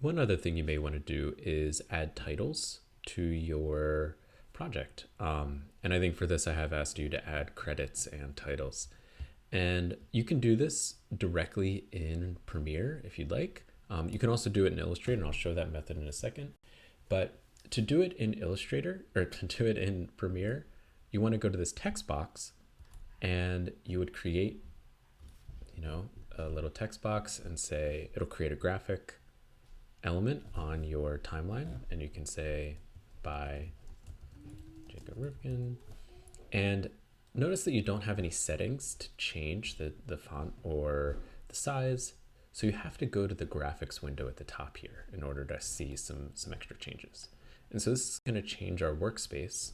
One other thing you may want to do is add titles to your project. And I think for this, I have asked you to add credits and titles. And you can do this directly in Premiere if you'd like. You can also do it in Illustrator, and I'll show that method in a second. But to do it in Illustrator, or to do it in Premiere, you want to go to this text box, and you would create, a little text box and say, it'll create a graphic element on your timeline, and you can say by Jacob Rivkin. And notice that you don't have any settings to change the font or the size. So you have to go to the graphics window at the top here in order to see some extra changes. And so this is going to change our workspace,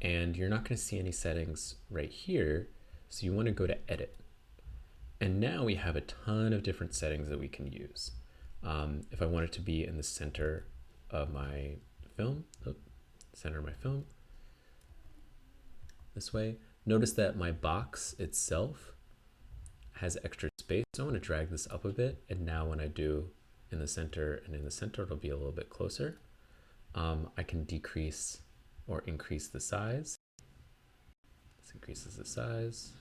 and you're not going to see any settings right here. So you want to go to edit. And now we have a ton of different settings that we can use. If I want it to be in the center of my film, this way, notice that my box itself has extra space. So I want to drag this up a bit. And now when I do in the center and in the center, it'll be a little bit closer. I can decrease or increase the size. This increases the size.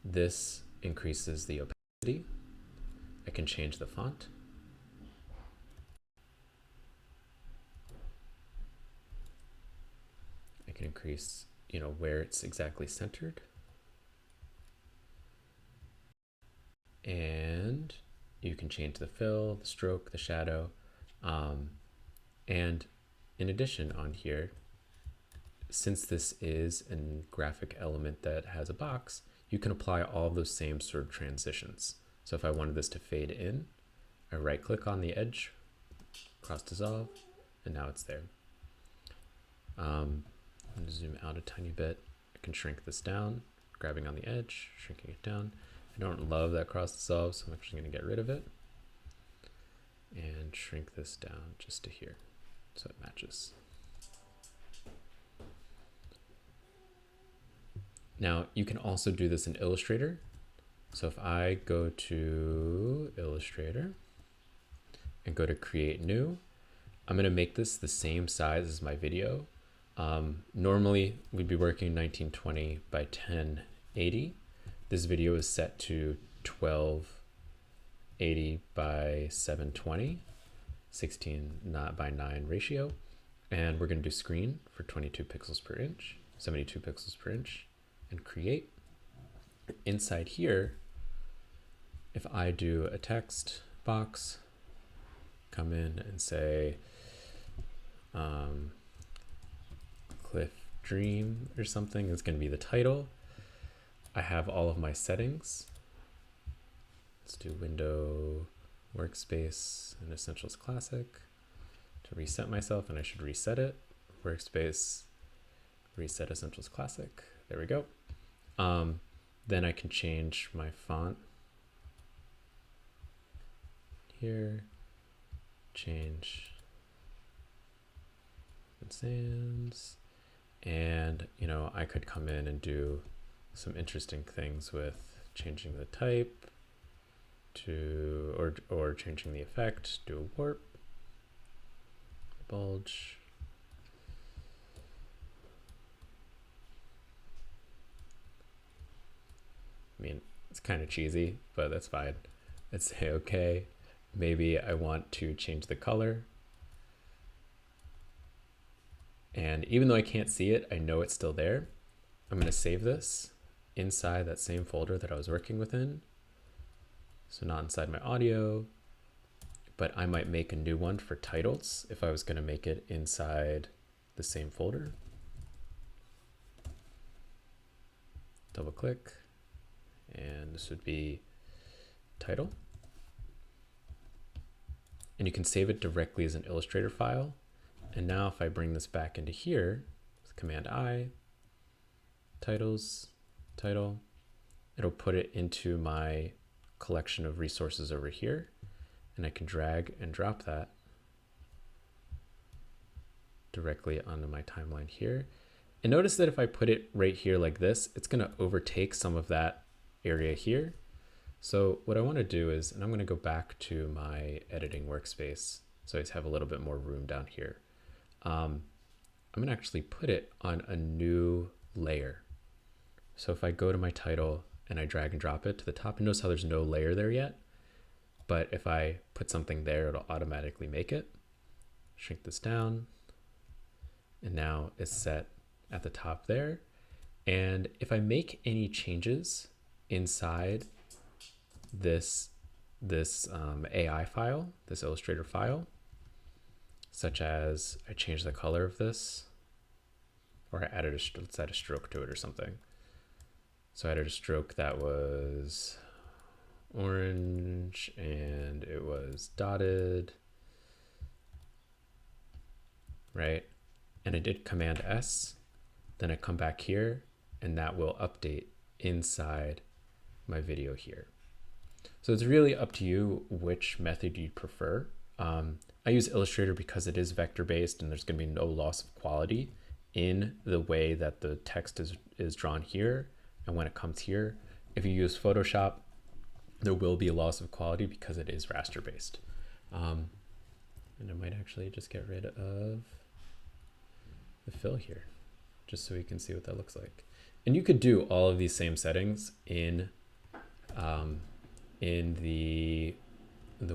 This increases the opacity. I can change the font. I can increase, where it's exactly centered. And you can change the fill, the stroke, the shadow. And in addition on here, since this is a graphic element that has a box, you can apply all of those same sort of transitions. So if I wanted this to fade in, I right click on the edge, cross dissolve, and now it's there. I'm going to zoom out a tiny bit. I can shrink this down, grabbing on the edge, shrinking it down. I don't love that cross dissolve, so I'm actually going to get rid of it and shrink this down just to here so it matches. Now you can also do this in Illustrator. So if I go to Illustrator and go to create new, I'm going to make this the same size as my video. Normally we'd be working 1920 by 1080. This video is set to 1280 by 720, 16 by 9 ratio. And we're going to do screen for 22 pixels per inch, 72 pixels per inch, and create. Inside here, if I do a text box, come in and say Cliff Dream or something, it's going to be the title. I have all of my settings. Let's do Window, Workspace, and Essentials Classic to reset myself, and I should reset it. Workspace, reset Essentials Classic. There we go. Then I can change my font here, change sans, and I could come in and do some interesting things with changing the type to or changing the effect, do a warp, bulge. I mean, it's kind of cheesy, but that's fine. Let's say, okay, maybe I want to change the color. And even though I can't see it, I know it's still there. I'm going to save this inside that same folder that I was working within. So not inside my audio, but I might make a new one for titles if I was going to make it inside the same folder. Double click. And this would be title. And you can save it directly as an Illustrator file. And now if I bring this back into here with Command I, titles, title, it'll put it into my collection of resources over here. And I can drag and drop that directly onto my timeline here. And notice that if I put it right here like this, it's going to overtake some of that area here. So what I want to do is, and I'm going to go back to my editing workspace, so I just have a little bit more room down here. I'm going to actually put it on a new layer. So if I go to my title and I drag and drop it to the top, and notice how there's no layer there yet, but if I put something there, it'll automatically make it. Shrink this down, and now it's set at the top there. And if I make any changes inside this AI file, this Illustrator file, such as I change the color of this, or I added let's add a stroke to it or something. So I added a stroke that was orange and it was dotted, right? And I did Command S, then I come back here and that will update inside my video here. So it's really up to you which method you prefer. I use Illustrator because it is vector-based and there's going to be no loss of quality in the way that the text is drawn here. And when it comes here, if you use Photoshop, there will be a loss of quality because it is raster-based. And I might actually just get rid of the fill here, just so we can see what that looks like. And you could do all of these same settings in the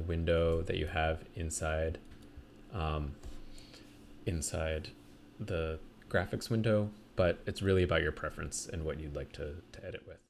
window that you have inside inside the graphics window, but it's really about your preference and what you'd like to edit with.